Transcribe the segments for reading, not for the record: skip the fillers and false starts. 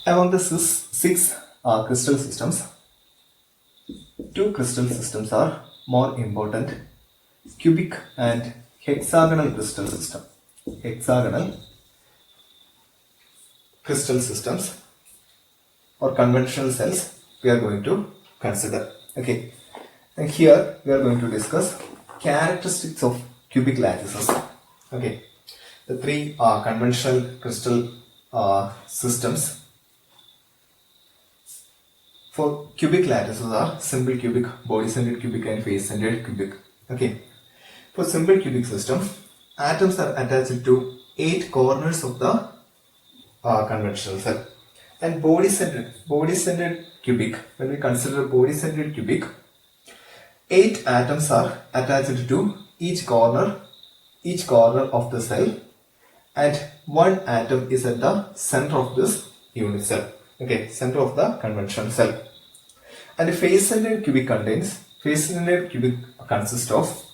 Among the six crystal systems, two crystal systems are more important: cubic and hexagonal crystal system. Hexagonal crystal systems or conventional cells we are going to consider. Okay, and here we are going to discuss characteristics of cubic lattices. Okay, the three conventional crystal systems for cubic lattices are simple cubic, body-centered cubic, and face-centered cubic. Okay, for simple cubic system, atoms are attached to 8 corners of the conventional cell. And body-centered cubic, when we consider body-centered cubic, 8 atoms are attached to each corner of the cell, and 1 atom is at the center of this unit cell. Okay, center of the conventional cell. And a face-centered cubic consists of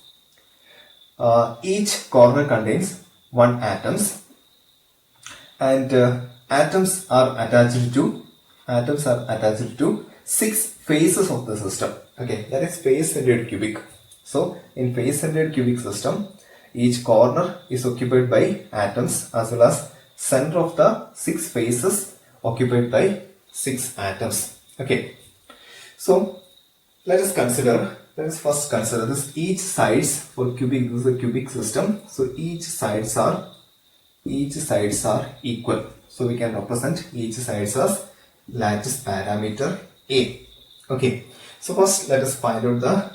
each corner contains 1 atoms, and atoms are attached to 6 faces of the system. Okay, that is face-centered cubic. So in face-centered cubic system, each corner is occupied by atoms, as well as center of the 6 faces occupied by 6 atoms. Okay, so let us first consider this. Each sides for cubic, this is a cubic system, so each sides are equal. So we can represent each sides as lattice parameter A. Okay, so first let us find out the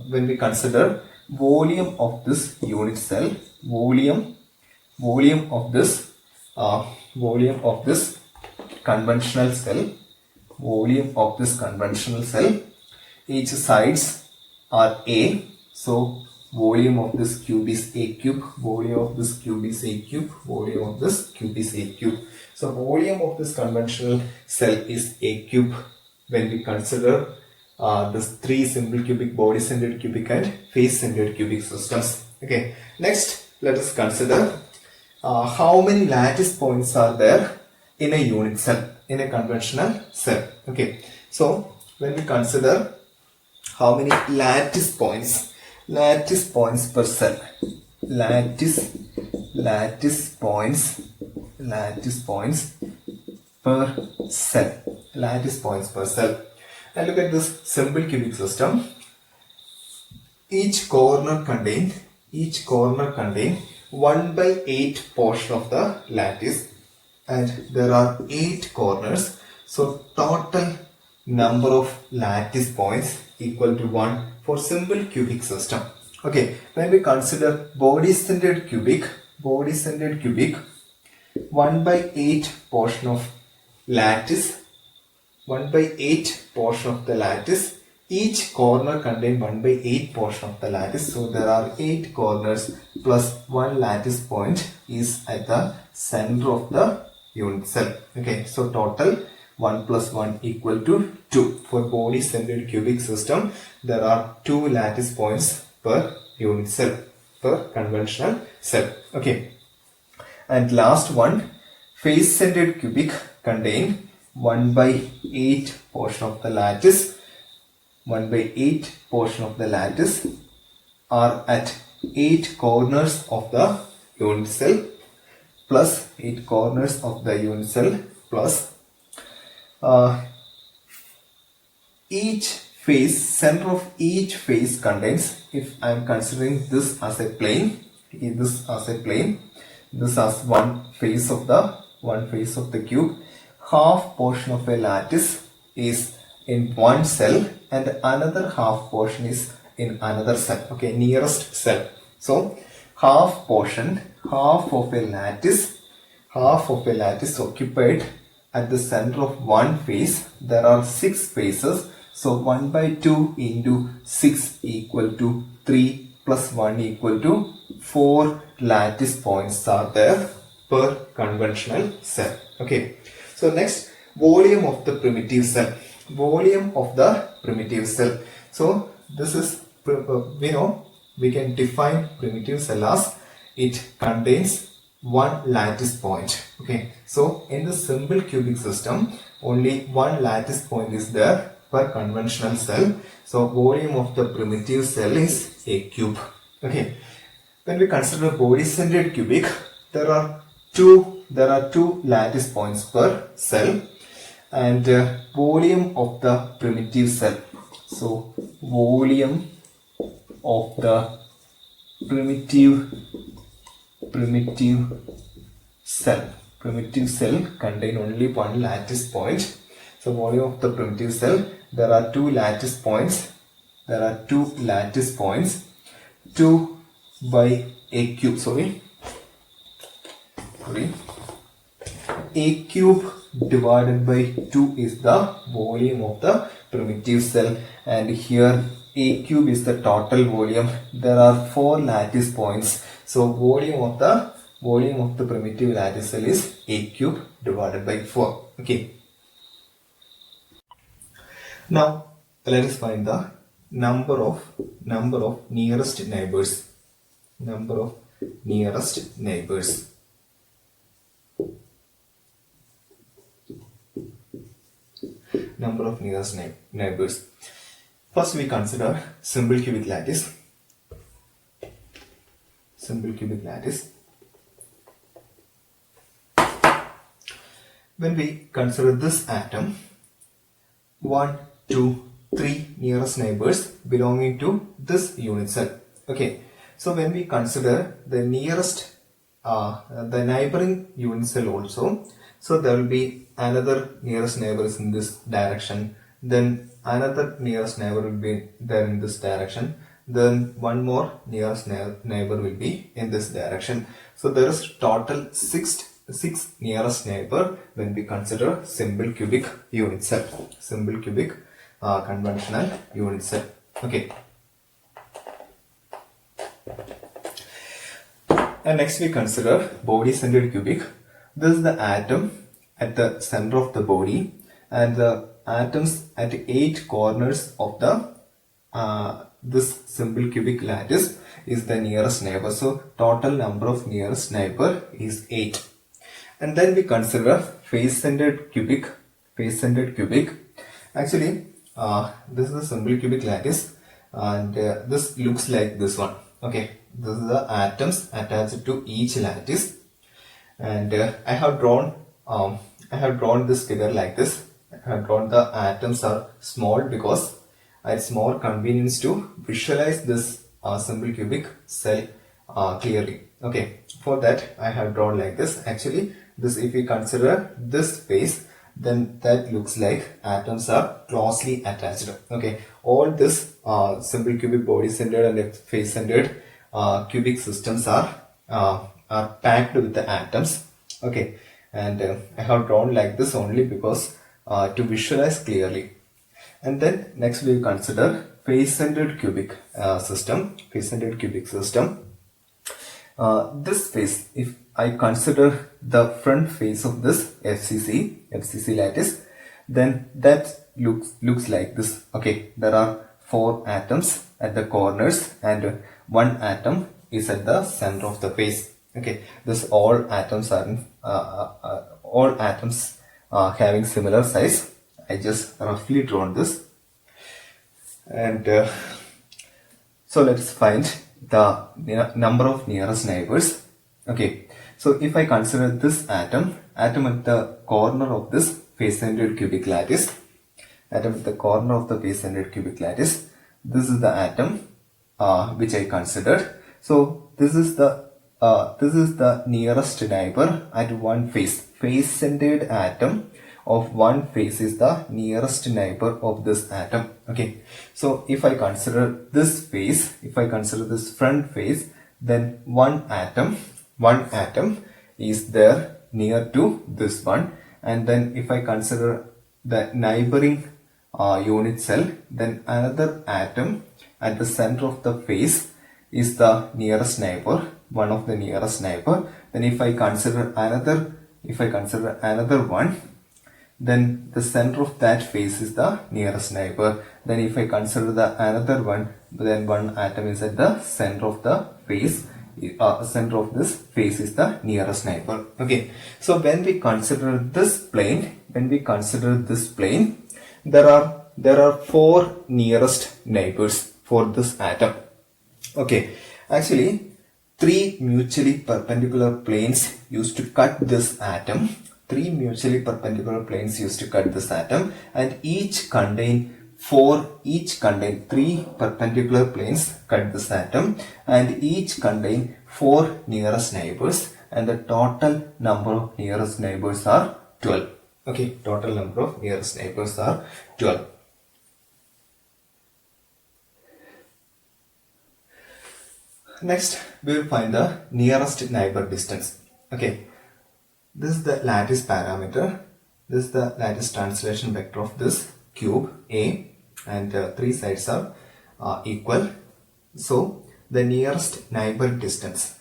when we consider volume of this unit cell, volume of this conventional cell, each sides are A, so volume of this cube is A cube, volume of this cube is A cube, volume of this cube is A cube. So volume of this conventional cell is A cube when we consider this 3 simple cubic, body-centered cubic, and face-centered cubic systems. Okay, next let us consider how many lattice points are there in a unit cell, in a conventional cell. Okay, so when we consider how many lattice points per cell, lattice points per cell. And look at this simple cubic system. Each corner contain 1/8 portion of the lattice, and there are 8 corners. So total number of lattice points equal to 1 for simple cubic system. Okay, when we consider body-centered cubic, 1/8 portion of lattice, 1/8 portion of the lattice. Each corner contain 1/8 portion of the lattice. So there are 8 corners plus 1 lattice point is at the center of the unit cell. Okay, so total 1 plus 1 equal to 2. For body-centered cubic system, there are 2 lattice points per unit cell, per conventional cell. Okay, and last one, face-centered cubic contain 1/8 portion of the lattice. 1/8 portion of the lattice are at 8 corners of the unit cell, plus 8 corners of the unit cell, plus each face, center of each face contains, if I am considering this as a plane, this as one face of the cube, half portion of a lattice is in one cell and another half portion is in another cell. Okay, nearest cell. So half of a lattice occupied at the center of one face. There are 6 faces, so 1/2 into 6 equal to 3 plus 1 equal to 4 lattice points are there per conventional cell. Okay, so next, volume of the primitive cell. So this is, we can define primitive cell as it contains one lattice point. Okay, so in the simple cubic system, only one lattice point is there per conventional cell. So volume of the primitive cell is a cube. Okay, when we consider body-centered cubic, there are two lattice points per cell, and volume of the primitive cell. So volume of the primitive cell contain only one lattice point. So volume of the primitive cell, there are two lattice points. 2 by a cube. A cube divided by 2 is the volume of the primitive cell, and here a cube is the total volume. There are 4 lattice points. So volume of the primitive lattice cell is a cube divided by 4. Okay. Now let us find the number of nearest neighbors. Number of nearest neighbors. Number of nearest neighbors. First we consider simple cubic lattice. When we consider this atom, 1, 2, 3 nearest neighbors belonging to this unit cell. Okay, so when we consider the nearest, the neighboring unit cell also, so there will be another nearest neighbors in this direction, then another nearest neighbor will be there in this direction, then one more nearest neighbor will be in this direction. So there is total 6 nearest neighbor when we consider simple cubic unit cell. Simple cubic conventional unit cell. Okay. And next we consider body-centered cubic. This is the atom at the center of the body, and the atoms at 8 corners of the this simple cubic lattice is the nearest neighbor. So total number of nearest neighbor is 8. And then we consider face-centered cubic. Actually, this is a simple cubic lattice, and this looks like this one. Okay, this is the atoms attached to each lattice, and I have drawn this figure like this. I have drawn the atoms are small because it's more convenience to visualize this simple cubic cell clearly. Okay, for that I have drawn like this. Actually, this, if we consider this face, then that looks like atoms are closely attached. Okay, all this simple cubic body-centered and face-centered cubic systems are packed with the atoms. Okay, and I have drawn like this only because to visualize clearly. And then next we will consider face-centered cubic system. This face, if I consider the front face of this FCC lattice, then that looks like this. Okay, there are 4 atoms at the corners and 1 atom is at the center of the face. Okay, this all atoms are having similar size. I just roughly drawn this, and so let's find the number of nearest neighbors. Okay, so if I consider this atom at the corner of this face-centered cubic lattice, this is the atom which I considered. So this is the nearest neighbor at one face-centered atom of one face is the nearest neighbor of this atom. Okay, so if I consider this face, this front face, then one atom is there near to this one, and then if I consider the neighboring unit cell, then another atom at the center of the face is the nearest neighbor, one of the nearest neighbor. Then if I consider another one, then the center of that face is the nearest neighbor. Then if I consider the another one, then one atom is at the center of the face, center of this face is the nearest neighbor. Okay, so when we consider this plane, there are four nearest neighbors for this atom. Okay, actually three mutually perpendicular planes used to cut this atom. And each contain three perpendicular planes cut this atom, and each contain four nearest neighbors, and the total number of nearest neighbors are 12. Okay, total number of nearest neighbors are 12. Next, we will find the nearest neighbor distance. Okay, this is the lattice parameter. This is the lattice translation vector of this cube A, and three sides are equal. So the nearest neighbor distance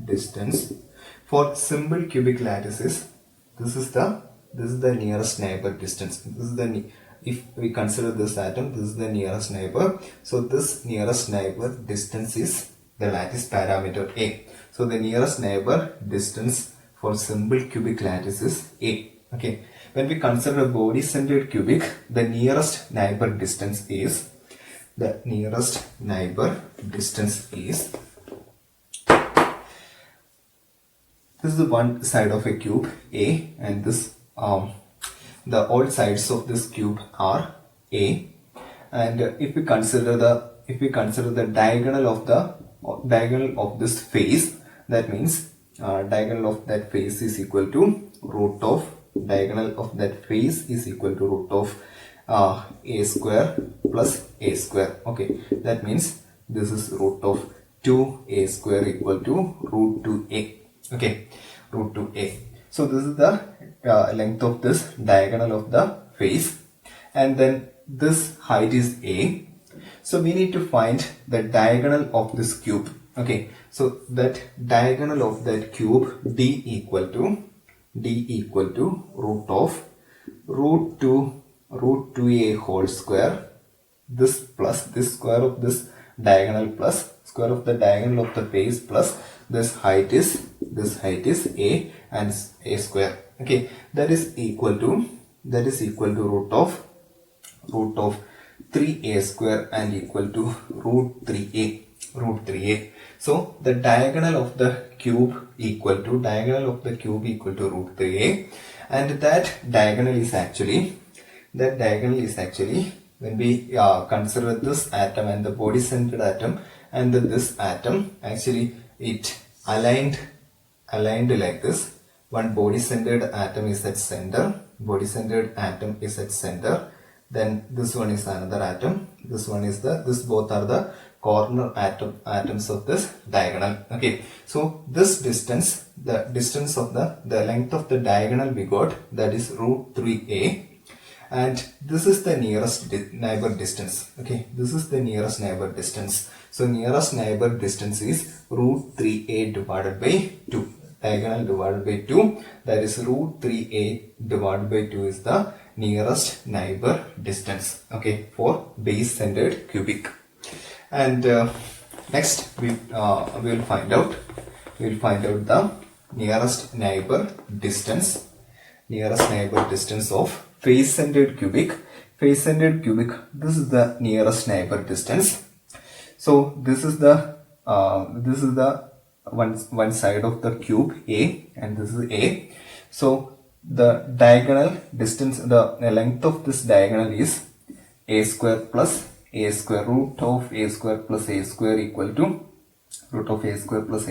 distance for simple cubic lattices, this is the nearest neighbor distance. If we consider this atom, this is the nearest neighbor. So this nearest neighbor distance is the lattice parameter A. So the nearest neighbor distance for simple cubic lattice is A. Okay. When we consider body centered cubic, the nearest neighbor distance is this is the one side of a cube A, and this the all sides of this cube are A. And if we consider the diagonal of this face, that means diagonal of that face is equal to root of a square plus a square. Okay, that means this is root of 2a square equal to root 2a. Okay, root 2a. So this is the length of this diagonal of the face, and then this height is a. So we need to find the diagonal of this cube. Okay, so that diagonal of that cube d equal to root 2a whole square, this plus this square of this diagonal plus square of the diagonal of the face plus this height is a and a square. Okay, that is equal to root of 3a square and equal to root 3a. So the diagonal of the cube equal to root 3a, and that diagonal is actually when we consider this atom and the body centered atom and this atom, actually it aligned like this. One body centered atom is at center, then this one is another atom, this both are the corner atoms of this diagonal. Okay, so this distance, the distance of the length of the diagonal we got, that is root 3a, and this is the nearest neighbor distance. Okay, this is the nearest neighbor distance. So nearest neighbor distance is root 3a divided by 2. Diagonal divided by 2, that is root 3a divided by 2 is the nearest neighbor distance. Okay, for base centered cubic. And next we will find out the nearest neighbor distance of face centered cubic. This is the nearest neighbor distance. So this is the one side of the cube A, and this is A. So the diagonal distance, the length of this diagonal is a square plus a square. Root of a square plus a square equal to root 2a square, root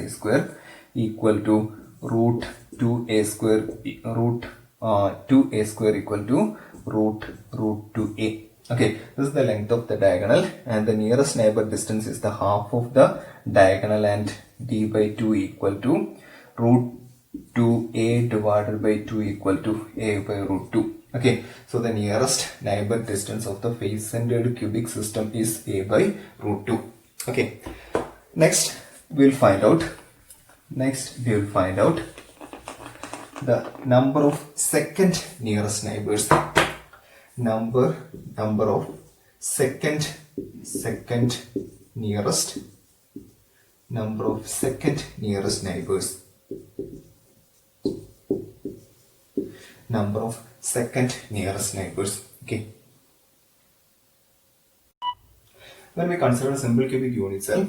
2a square equal to root 2a. Okay, this is the length of the diagonal, and the nearest neighbor distance is the half of the diagonal, and d by 2 equal to root 2a divided by 2 equal to a by root 2. Okay, so the nearest neighbor distance of the face centered cubic system is a by root 2. Okay, next we will find out the number of second nearest neighbors. Number of second nearest, number of second nearest neighbors, number of second nearest neighbors. Okay. When we consider a simple cubic unit cell,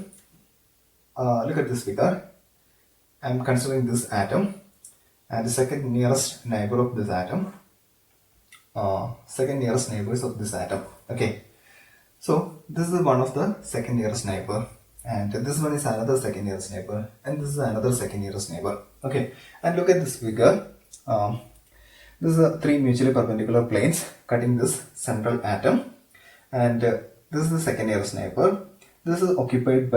look at this figure. I am considering this atom and the second nearest neighbor of this atom, second nearest neighbors of this atom. Okay, so this is one of the second nearest neighbor, and this one is another second nearest neighbor, and this is another second nearest neighbor. Okay, and look at this figure. This is three mutually perpendicular planes cutting this central atom, and this is the second nearest neighbor. This is occupied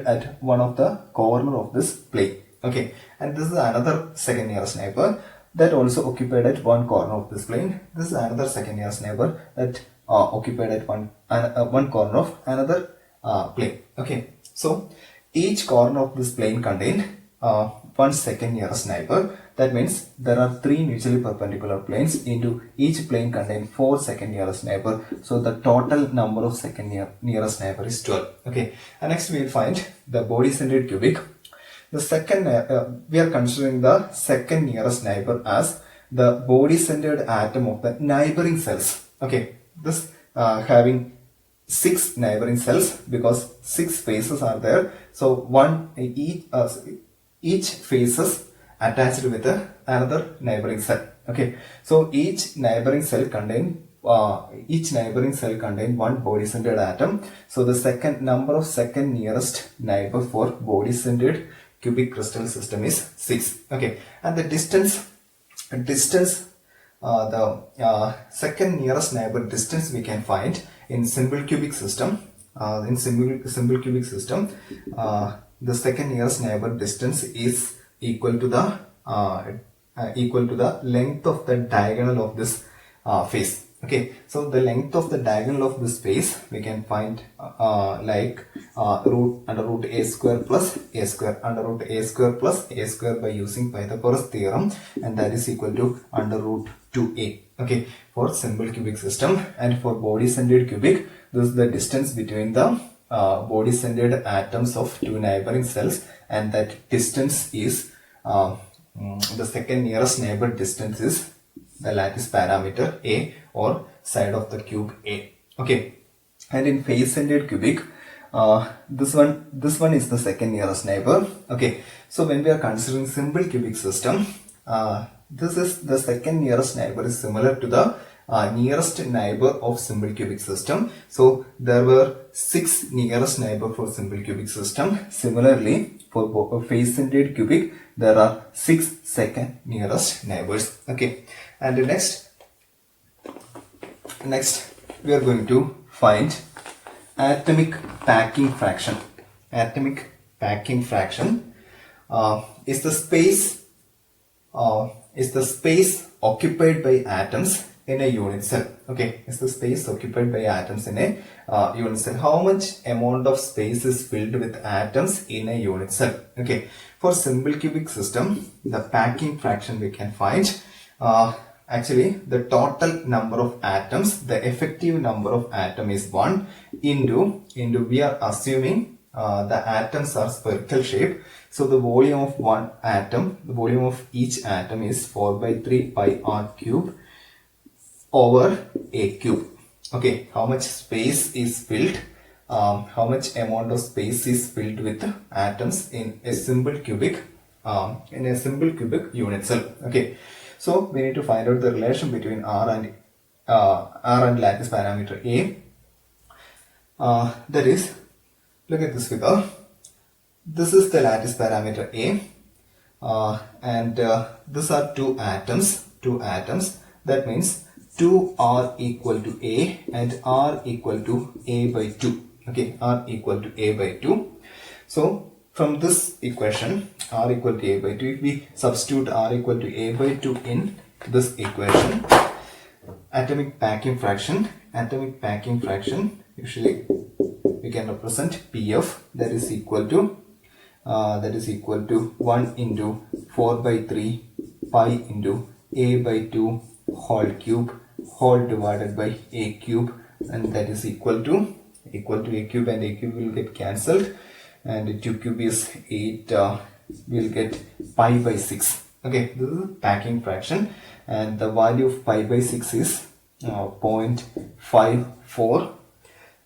at one of the corner of this plane. Okay, and this is another second nearest neighbor that also occupied at one corner of this plane. This is another second nearest neighbor that occupied at one corner of another plane. Okay, so each corner of this plane contained one second nearest neighbor. That means there are three mutually perpendicular planes. Into each plane contain 4 second nearest neighbor. So the total number of second nearest neighbor is 12. Okay, and next we will find the body centered cubic. The second, we are considering the second nearest neighbor as the body centered atom of the neighboring cells. Okay, this having 6 neighboring cells because 6 faces are there. So each faces attached with another neighboring cell. Okay, so each neighboring cell contain one body centered atom. So the number of second nearest neighbor for body centered cubic crystal system is 6. Okay, and the distance, the second nearest neighbor distance we can find in simple cubic system. In simple cubic system, the second nearest neighbor distance is equal to the length of the diagonal of this face. Okay, so the length of the diagonal of this face we can find like under root a square plus a square, under root a square plus a square by using Pythagoras theorem, and that is equal to under root 2a. Okay, for simple cubic system. And for body centered cubic, this is the distance between the body centered atoms of two neighboring cells, and that distance is the second nearest neighbor distance is the lattice parameter A, or side of the cube A. Okay, and in face centered cubic, this one is the second nearest neighbor. Okay, so when we are considering simple cubic system, this is the second nearest neighbor is similar to the nearest neighbor of simple cubic system. So there were 6 nearest neighbor for simple cubic system. Similarly, for face centered cubic, there are 6 second nearest neighbors. Okay, and next we are going to find atomic packing fraction. Atomic packing fraction is the space occupied by atoms in a unit cell. Okay, it's the space occupied by atoms in a unit cell. How much amount of space is filled with atoms in a unit cell? Okay, for simple cubic system, the packing fraction we can find actually the total number of atoms, the effective number of atom is 1 into we are assuming the atoms are spherical shape. So the volume of one atom, the volume of each atom is 4 by 3 pi r cube over a cube. Okay, how much space is filled, how much amount of space is filled with atoms in a simple cubic unit cell. Okay, so we need to find out the relation between R and lattice parameter A. That is, look at this figure. This is the lattice parameter A, and these are two atoms. That means 2 R equal to A and R equal to A by 2. Okay, R equal to A by 2. So from this equation, R equal to A by 2, if we substitute R equal to A by 2 in this equation, atomic packing fraction, usually we can represent PF, that is equal to 1 into 4 by 3 pi into a by 2 whole cube whole divided by a cube, and that is equal to a cube, and a cube will get cancelled, and 2 cube is 8, will get pi by 6. Okay, this is packing fraction, and the value of pi by 6 is 0.54,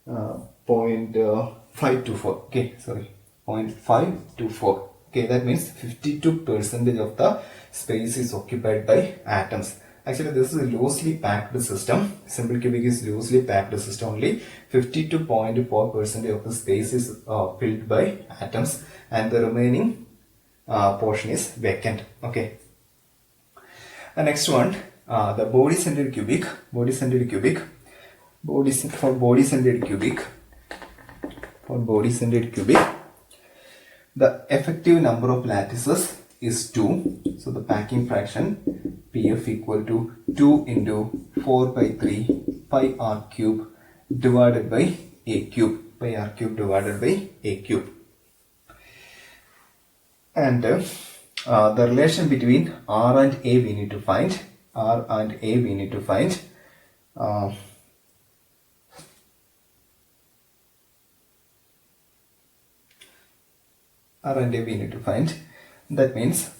0.524. Okay, sorry, 0.524. Okay, that means 52% of the space is occupied by atoms. Actually, this is a loosely packed system. Simple cubic is loosely packed system. Only 52.4% of the space is filled by atoms, and the remaining portion is vacant. Okay. The next one, the body-centered cubic. For body-centered cubic, the effective number of lattices is 2. So the packing fraction PF equal to 2 into 4 by 3 pi r cube divided by a cube. Pi r cube divided by a cube. And the relation between R and A we need to find. R and A we need to find. R and A we need to find. That means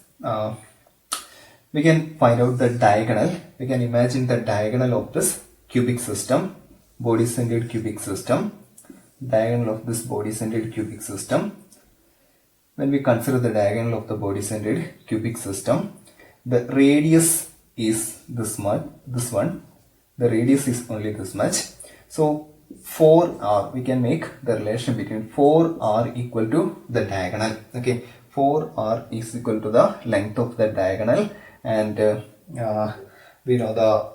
we can find out the diagonal. We can imagine the diagonal of this cubic system, body-centered cubic system. Diagonal of this body-centered cubic system. When we consider the diagonal of the body-centered cubic system, the radius is this one. The radius is only this much. So 4r, we can make the relation between 4r equal to the diagonal. Okay, 4r is equal to the length of the diagonal, and we know the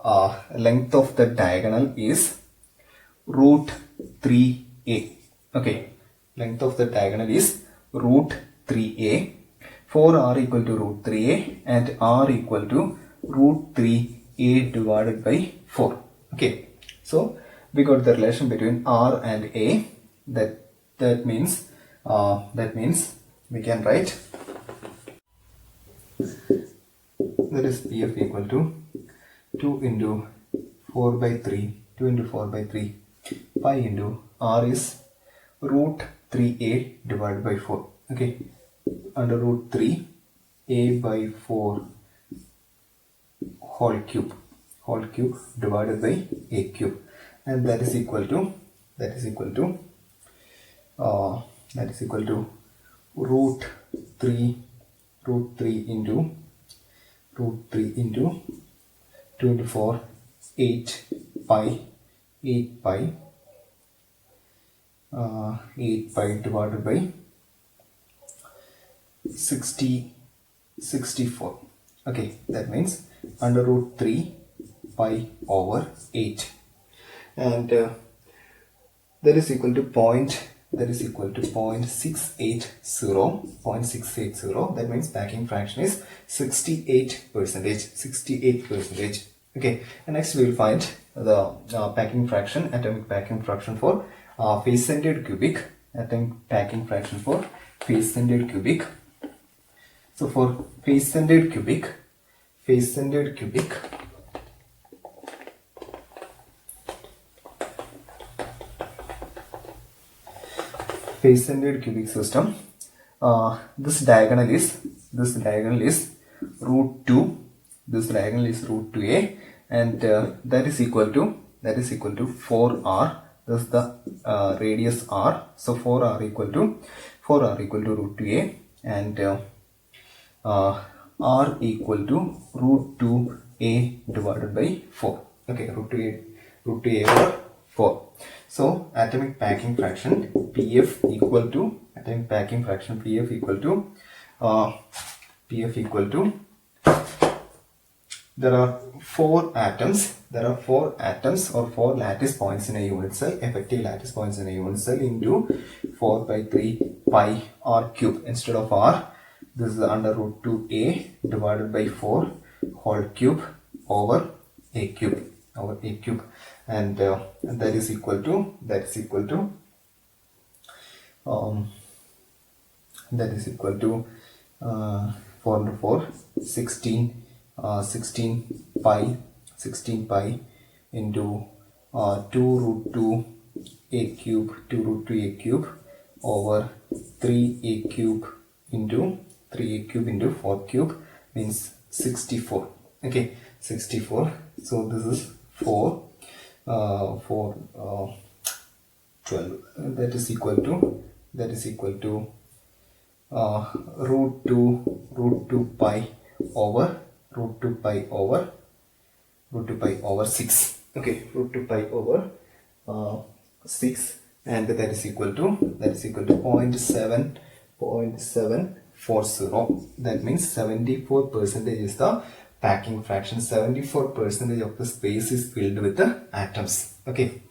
length of the diagonal is root 3a. Okay, length of the diagonal is root 3a. 4r equal to root 3a, and r equal to root 3a divided by 4. Okay, so we got the relation between r and a. That means we can write, that is PF equal to 2 into 4 by 3 pi into r is root 3a divided by 4. Okay, under root 3 a by 4 whole cube divided by a cube, and that is equal to root 3 into 2 into 4 8 pi divided by 64. Okay, that means under root 3 pi over 8, and that is equal to 0.680. That means packing fraction is 68%. Okay, and next we will find the atomic packing fraction for face-centered cubic. So for face-centered cubic system, this diagonal is root 2. This diagonal is root 2a, and that is equal to 4r. This is the radius r. So 4r equal to root 2a, and r equal to root 2a divided by 4. Okay, root 2a over 4. So atomic packing fraction PF equal to there are 4 atoms or 4 lattice points in a unit cell, effective lattice points in a unit cell, into 4 by 3 pi r cube. Instead of r, this is under root 2a divided by 4 whole cube over a cube, and that is equal to 4 into 4 16 16 pi into 2 root 2 a cube, 2 root 2 a cube over 3 a cube into 4 cube means 64. Okay, 64. So this is 4 12. That is equal to root 2 pi over 6. Okay, root 2 pi over 6, and that is equal to 0.740. That means 74% is the packing fraction. 74% of the space is filled with the atoms. Okay.